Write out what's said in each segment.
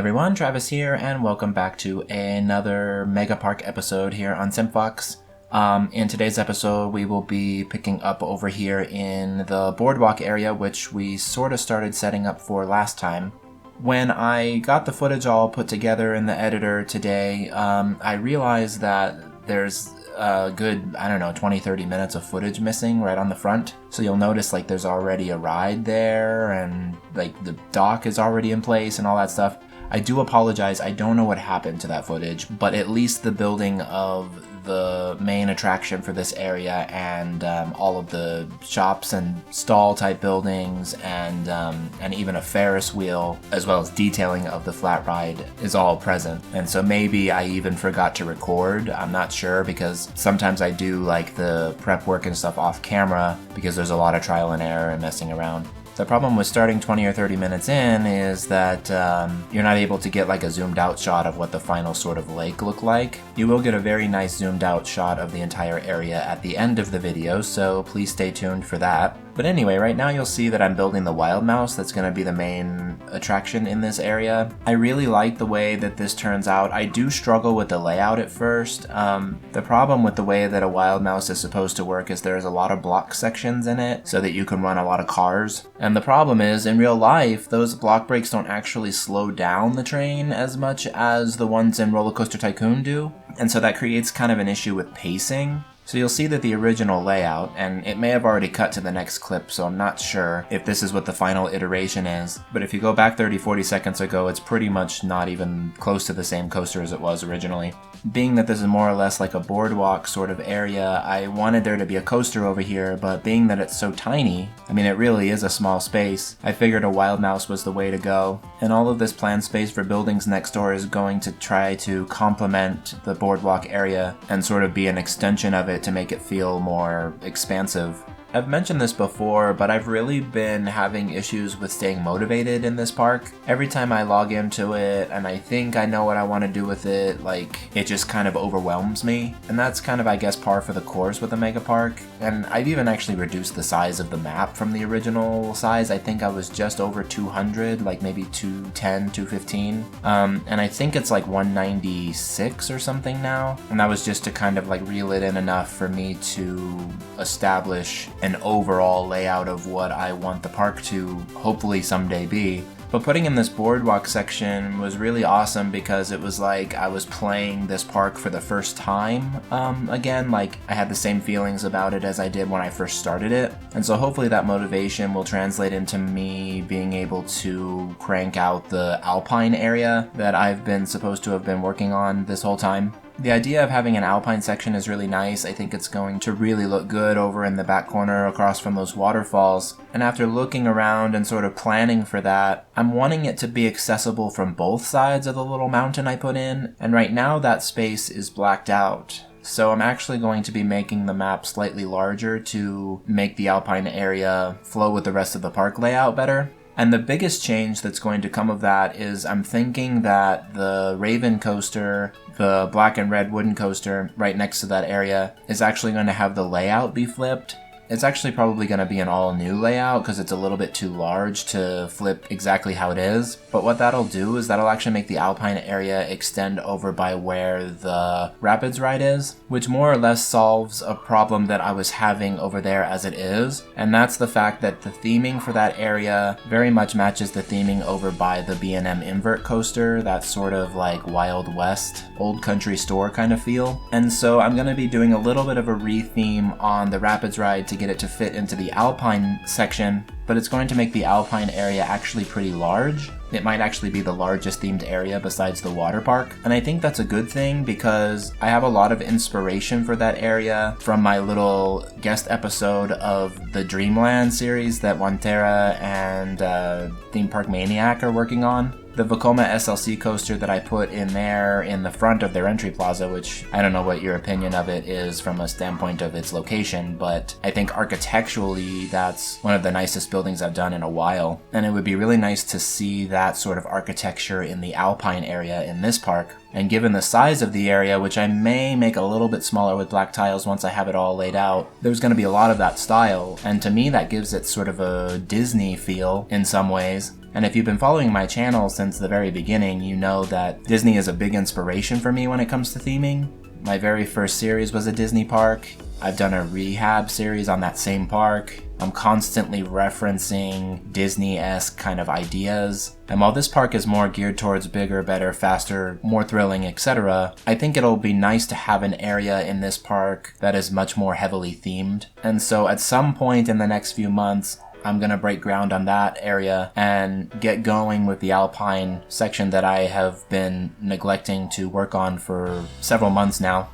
everyone, Travis here, and welcome back to another Mega Park episode here on SimFox. In today's episode, we will be picking up over here in the Boardwalk area, which we sort of started setting up for last time. When I got the footage all put together in the editor today, I realized that there's a good, 20-30 minutes of footage missing right on the front. So you'll notice like there's already a ride there and like the dock is already in place and all that stuff. I do apologize, I don't know what happened to that footage, but at least the building of the main attraction for this area and all of the shops and stall type buildings and even a Ferris wheel, as well as detailing of the flat ride, is all present. And so maybe I even forgot to record, I'm not sure, because sometimes I do like the prep work and stuff off camera because there's a lot of trial and error and messing around. The problem with starting 20 or 30 minutes in is that you're not able to get like a zoomed out shot of what the final sort of lake looked like. You will get a very nice zoomed out shot of the entire area at the end of the video, so please stay tuned for that. But anyway, right now you'll see that I'm building the wild mouse that's going to be the main attraction in this area. I really like the way that this turns out. I do struggle with the layout at first. The problem with the way that a wild mouse is supposed to work is there's a lot of block sections in it so that you can run a lot of cars. And the problem is, in real life, those block breaks don't actually slow down the train as much as the ones in Roller Coaster Tycoon do. And so that creates kind of an issue with pacing. So you'll see that the original layout, and it may have already cut to the next clip, so I'm not sure if this is what the final iteration is, but if you go back 30-40 seconds ago, it's pretty much not even close to the same coaster as it was originally. Being that this is more or less like a boardwalk sort of area, I wanted there to be a coaster over here, but being that it's so tiny, I mean it really is a small space, I figured a wild mouse was the way to go. And all of this planned space for buildings next door is going to try to complement the boardwalk area and sort of be an extension of it to make it feel more expansive. I've mentioned this before, but I've really been having issues with staying motivated in this park. Every time I log into it and I think I know what I want to do with it, like, it just kind of overwhelms me. And that's kind of, I guess, par for the course with a mega park. And I've even actually reduced the size of the map from the original size. I think I was just over 200, like maybe 210, 215. And I think it's like 196 or something now. And that was just to kind of like reel it in enough for me to establish an overall layout of what I want the park to hopefully someday be. But putting in this boardwalk section was really awesome because it was like I was playing this park for the first time again. Like I had the same feelings about it as I did when I first started it. And so hopefully that motivation will translate into me being able to crank out the alpine area that I've been supposed to have been working on this whole time. The idea of having an alpine section is really nice. I think it's going to really look good over in the back corner across from those waterfalls. And after looking around and sort of planning for that, I'm wanting it to be accessible from both sides of the little mountain I put in. And right now that space is blacked out. So I'm actually going to be making the map slightly larger to make the alpine area flow with the rest of the park layout better. And the biggest change that's going to come of that is I'm thinking that the Raven coaster, the black and red wooden coaster right next to that area, is actually going to have the layout be flipped. It's actually probably going to be an all new layout because it's a little bit too large to flip exactly how it is. But what that'll do is that'll actually make the alpine area extend over by where the Rapids ride is, which more or less solves a problem that I was having over there as it is. And that's the fact that the theming for that area very much matches the theming over by the B&M invert coaster, that sort of like Wild West, old country store kind of feel. And so I'm going to be doing a little bit of a re-theme on the Rapids ride to get it to fit into the alpine section, but it's going to make the alpine area actually pretty large. It might actually be the largest themed area besides the water park, and I think that's a good thing because I have a lot of inspiration for that area from my little guest episode of the Dreamland series that Wantera and Theme Park Maniac are working on. The Vekoma SLC coaster that I put in there in the front of their entry plaza, which I don't know what your opinion of it is from a standpoint of its location, but I think architecturally that's one of the nicest buildings I've done in a while. And it would be really nice to see that sort of architecture in the alpine area in this park. And given the size of the area, which I may make a little bit smaller with black tiles once I have it all laid out, there's going to be a lot of that style. And to me, that gives it sort of a Disney feel in some ways. And if you've been following my channel since the very beginning, you know that Disney is a big inspiration for me when it comes to theming. My very first series was a Disney park. I've done a rehab series on that same park. I'm constantly referencing Disney-esque kind of ideas. And while this park is more geared towards bigger, better, faster, more thrilling, etc., I think it'll be nice to have an area in this park that is much more heavily themed. And so at some point in the next few months, I'm gonna break ground on that area and get going with the Alpine section that I have been neglecting to work on for several months now.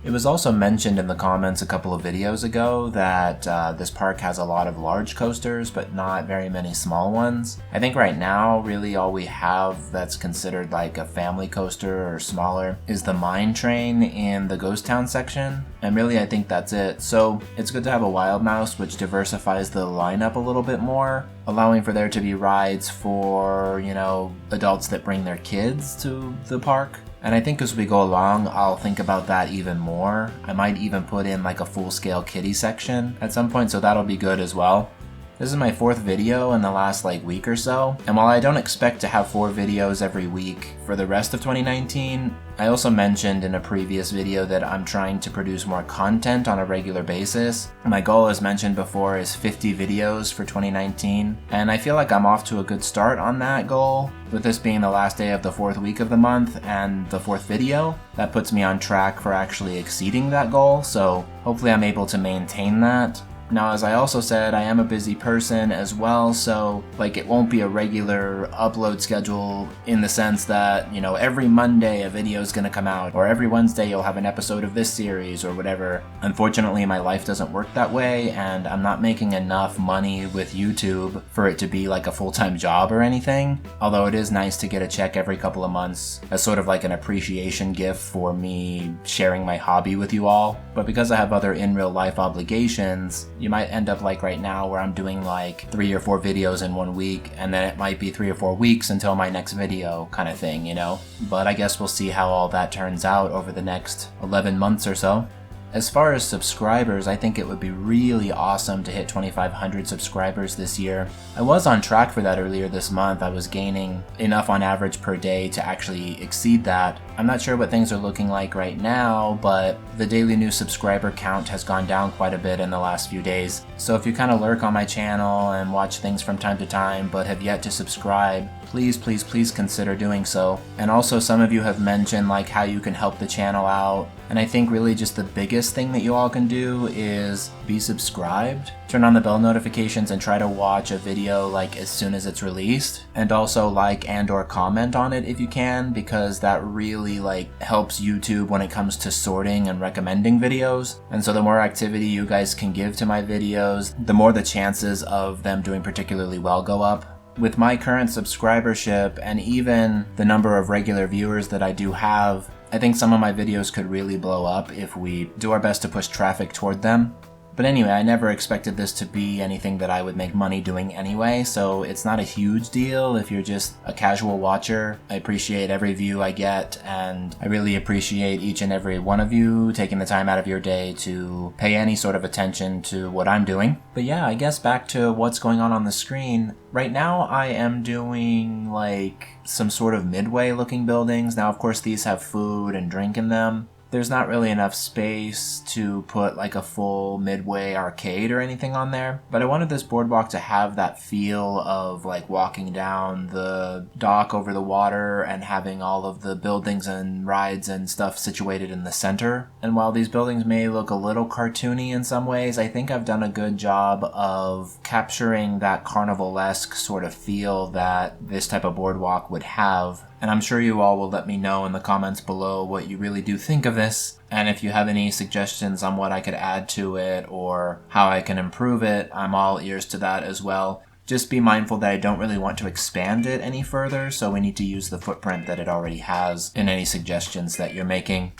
It was also mentioned in the comments a couple of videos ago that this park has a lot of large coasters, but not very many small ones. I think right now, really all we have that's considered like a family coaster or smaller is the Mine Train in the Ghost Town section. And really I think that's it. So it's good to have a Wild Mouse, which diversifies the lineup a little bit more, allowing for there to be rides for, you know, adults that bring their kids to the park. And I think as we go along, I'll think about that even more. I might even put in like a full-scale kiddie section at some point, so that'll be good as well. This is my 4th video in the last like week or so, and while I don't expect to have 4 videos every week for the rest of 2019, I also mentioned in a previous video that I'm trying to produce more content on a regular basis. My goal, as mentioned before, is 50 videos for 2019, and I feel like I'm off to a good start on that goal. With this being the last day of the 4th week of the month and the 4th video, that puts me on track for actually exceeding that goal, so hopefully I'm able to maintain that. Now, as I also said, I am a busy person as well, so like it won't be a regular upload schedule in the sense that, you know, every Monday a video is gonna come out, or every Wednesday you'll have an episode of this series or whatever. Unfortunately, my life doesn't work that way, and I'm not making enough money with YouTube for it to be like a full-time job or anything. Although it is nice to get a check every couple of months as sort of like an appreciation gift for me sharing my hobby with you all. But because I have other in real life obligations, you might end up like right now where I'm doing like 3 or 4 videos in 1 week, and then it might be 3 or 4 weeks until my next video kind of thing, you know? But I guess we'll see how all that turns out over the next 11 months or so. As far as subscribers, I think it would be really awesome to hit 2,500 subscribers this year. I was on track for that earlier this month. I was gaining enough on average per day to actually exceed that. I'm not sure what things are looking like right now, but the daily new subscriber count has gone down quite a bit in the last few days. So if you kind of lurk on my channel and watch things from time to time but have yet to subscribe, please consider doing so. And also, some of you have mentioned like how you can help the channel out, and I think really just the biggest thing that you all can do is be subscribed, turn on the bell notifications, and try to watch a video like as soon as it's released, and also like and or comment on it if you can, because that really like helps YouTube when it comes to sorting and recommending videos. And so the more activity you guys can give to my videos, the more the chances of them doing particularly well go up. With my current subscribership and even the number of regular viewers that I do have, I think some of my videos could really blow up if we do our best to push traffic toward them. But anyway, I never expected this to be anything that I would make money doing anyway, so it's not a huge deal if you're just a casual watcher. I appreciate every view I get, and I really appreciate each and every one of you taking the time out of your day to pay any sort of attention to what I'm doing. But yeah, I guess back to what's going on the screen. Right now I am doing like some sort of midway looking buildings. Now of course these have food and drink in them. There's not really enough space to put like a full midway arcade or anything on there, but I wanted this boardwalk to have that feel of like walking down the dock over the water and having all of the buildings and rides and stuff situated in the center. And while these buildings may look a little cartoony in some ways, I think I've done a good job of capturing that carnival-esque sort of feel that this type of boardwalk would have. And I'm sure you all will let me know in the comments below what you really do think of this. And if you have any suggestions on what I could add to it or how I can improve it, I'm all ears to that as well. Just be mindful that I don't really want to expand it any further, so we need to use the footprint that it already has in any suggestions that you're making.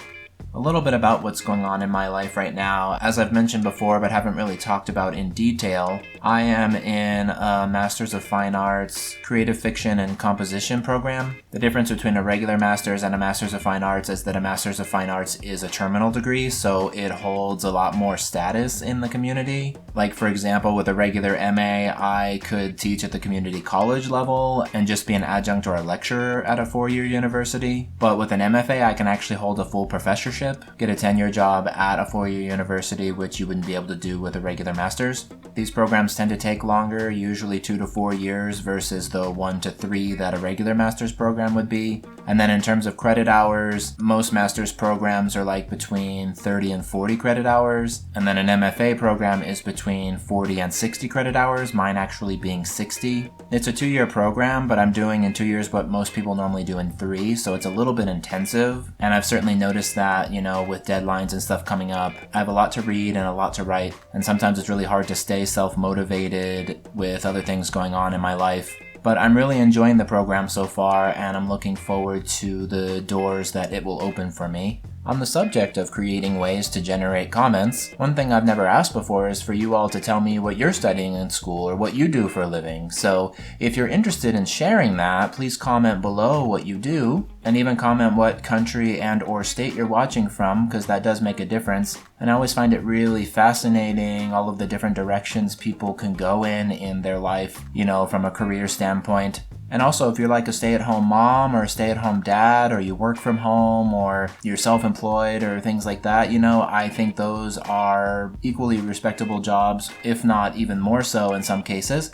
A little bit about what's going on in my life right now. As I've mentioned before but haven't really talked about in detail, I am in a Masters of Fine Arts Creative Fiction and Composition program. The difference between a regular Masters and a Masters of Fine Arts is that a Masters of Fine Arts is a terminal degree, so it holds a lot more status in the community. Like, for example, with a regular MA, I could teach at the community college level and just be an adjunct or a lecturer at a 4-year university. But with an MFA, I can actually hold a full professorship, get a tenure job at a 4-year university, which you wouldn't be able to do with a regular master's. These programs tend to take longer, usually 2 to 4 years versus the 1 to 3 that a regular master's program would be. And then in terms of credit hours, most master's programs are like between 30 and 40 credit hours. And then an MFA program is between 40 and 60 credit hours, mine actually being 60. It's a 2-year program, but I'm doing in 2 years what most people normally do in 3, so it's a little bit intensive. And I've certainly noticed that, with deadlines and stuff coming up, I have a lot to read and a lot to write. And sometimes it's really hard to stay self-motivated with other things going on in my life. But I'm really enjoying the program so far, and I'm looking forward to the doors that it will open for me. On the subject of creating ways to generate comments, one thing I've never asked before is for you all to tell me what you're studying in school or what you do for a living. So if you're interested in sharing that, please comment below what you do, and even comment what country and or state you're watching from, because that does make a difference. And I always find it really fascinating, all of the different directions people can go in their life, from a career standpoint. And also, if you're like a stay-at-home mom or a stay-at-home dad, or you work from home, or you're self-employed or things like that, I think those are equally respectable jobs, if not even more so in some cases.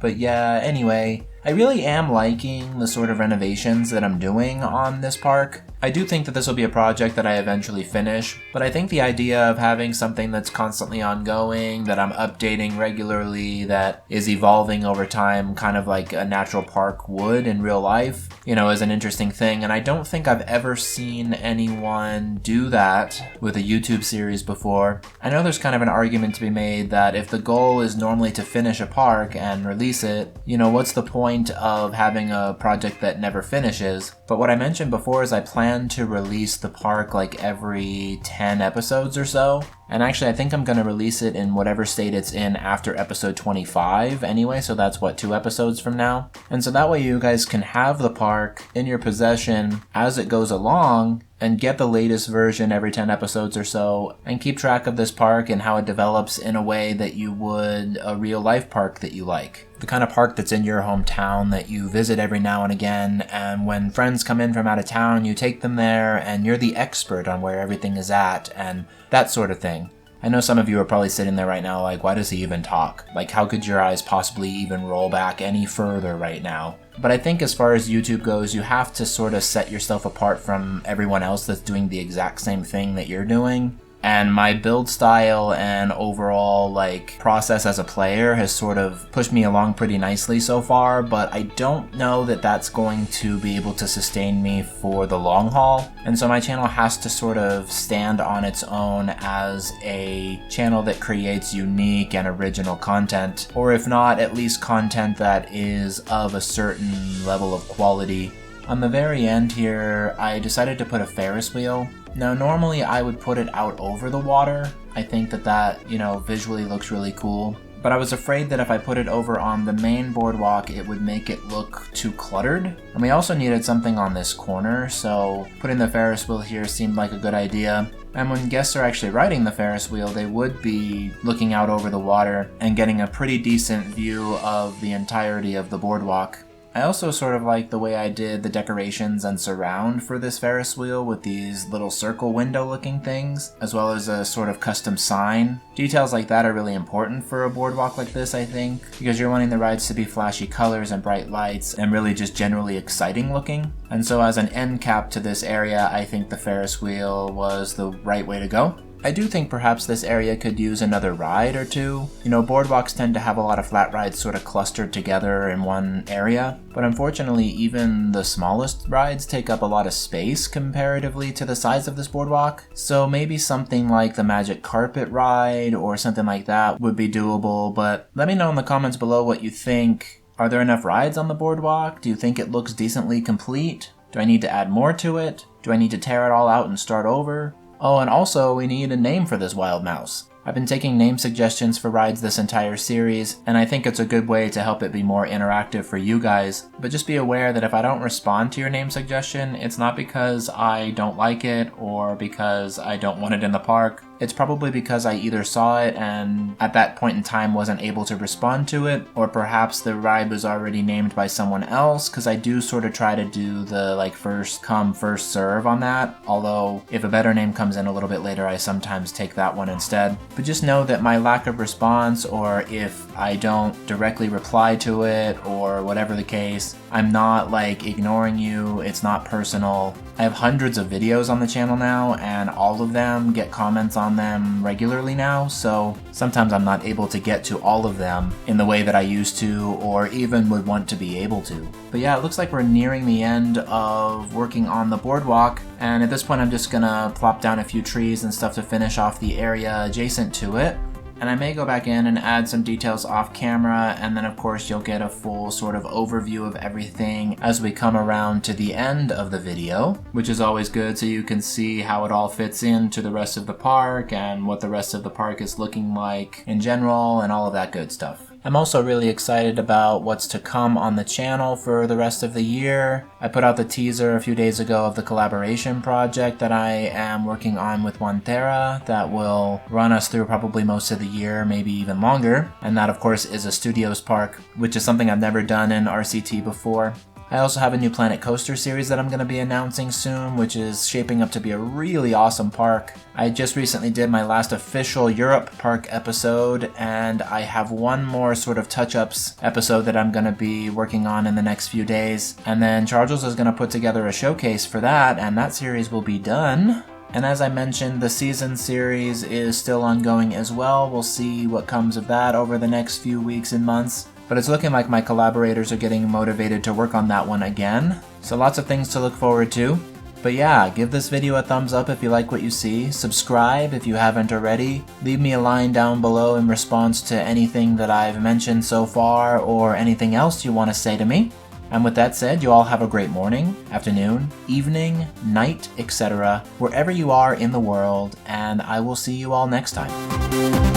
But yeah, anyway, I really am liking the sort of renovations that I'm doing on this park. I do think that this will be a project that I eventually finish, but I think the idea of having something that's constantly ongoing, that I'm updating regularly, that is evolving over time, kind of like a natural park would in real life, is an interesting thing. And I don't think I've ever seen anyone do that with a YouTube series before. I know there's kind of an argument to be made that if the goal is normally to finish a park and release it, what's the point of having a project that never finishes? But what I mentioned before is I plan to release the park like every 10 episodes or so. And actually, I think I'm going to release it in whatever state it's in after episode 25 anyway, so that's 2 episodes from now. And so that way you guys can have the park in your possession as it goes along and get the latest version every 10 episodes or so, and keep track of this park and how it develops in a way that you would a real life park that you like. The kind of park that's in your hometown that you visit every now and again, and when friends come in from out of town, you take them there and you're the expert on where everything is at and that sort of thing. I know some of you are probably sitting there right now like, why does he even talk? Like, how could your eyes possibly even roll back any further right now? But I think as far as YouTube goes, you have to sort of set yourself apart from everyone else that's doing the exact same thing that you're doing. And my build style and overall process as a player has sort of pushed me along pretty nicely so far, but I don't know that that's going to be able to sustain me for the long haul. And so my channel has to sort of stand on its own as a channel that creates unique and original content, or if not, at least content that is of a certain level of quality. On the very end here, I decided to put a Ferris wheel. Now, normally I would put it out over the water. I think that visually looks really cool. But I was afraid that if I put it over on the main boardwalk, it would make it look too cluttered. And we also needed something on this corner, so putting the Ferris wheel here seemed like a good idea. And when guests are actually riding the Ferris wheel, they would be looking out over the water and getting a pretty decent view of the entirety of the boardwalk. I also sort of like the way I did the decorations and surround for this Ferris wheel with these little circle window looking things, as well as a sort of custom sign. Details like that are really important for a boardwalk like this, I think, because you're wanting the rides to be flashy colors and bright lights and really just generally exciting looking. And so as an end cap to this area, I think the Ferris wheel was the right way to go. I do think perhaps this area could use another ride or two. Boardwalks tend to have a lot of flat rides sort of clustered together in one area, but unfortunately even the smallest rides take up a lot of space comparatively to the size of this boardwalk. So maybe something like the Magic Carpet ride or something like that would be doable, but let me know in the comments below what you think. Are there enough rides on the boardwalk? Do you think it looks decently complete? Do I need to add more to it? Do I need to tear it all out and start over? Oh, and also, we need a name for this wild mouse. I've been taking name suggestions for rides this entire series, and I think it's a good way to help it be more interactive for you guys. But just be aware that if I don't respond to your name suggestion, it's not because I don't like it or because I don't want it in the park. It's probably because I either saw it and at that point in time wasn't able to respond to it, or perhaps the ride was already named by someone else, because I do sort of try to do the like first come first serve on that, although if a better name comes in a little bit later I sometimes take that one instead. But just know that my lack of response, or if I don't directly reply to it or whatever the case, I'm not like ignoring you, it's not personal. I have hundreds of videos on the channel now, and all of them get comments on them regularly now, so sometimes I'm not able to get to all of them in the way that I used to, or even would want to be able to. But yeah, it looks like we're nearing the end of working on the boardwalk, and at this point I'm just gonna plop down a few trees and stuff to finish off the area adjacent to it. And I may go back in and add some details off camera, and then of course you'll get a full sort of overview of everything as we come around to the end of the video, which is always good so you can see how it all fits into the rest of the park and what the rest of the park is looking like in general and all of that good stuff. I'm also really excited about what's to come on the channel for the rest of the year. I put out the teaser a few days ago of the collaboration project that I am working on with OneTera that will run us through probably most of the year, maybe even longer. And that of course is a studios park, which is something I've never done in RCT before. I also have a new Planet Coaster series that I'm going to be announcing soon, which is shaping up to be a really awesome park. I just recently did my last official Europe park episode, and I have one more sort of touch-ups episode that I'm going to be working on in the next few days. And then Charles is going to put together a showcase for that, and that series will be done. And as I mentioned, the season series is still ongoing as well. We'll see what comes of that over the next few weeks and months. But it's looking like my collaborators are getting motivated to work on that one again. So lots of things to look forward to. But yeah, give this video a thumbs up if you like what you see, subscribe if you haven't already, leave me a line down below in response to anything that I've mentioned so far or anything else you want to say to me. And with that said, you all have a great morning, afternoon, evening, night, etc., wherever you are in the world, and I will see you all next time.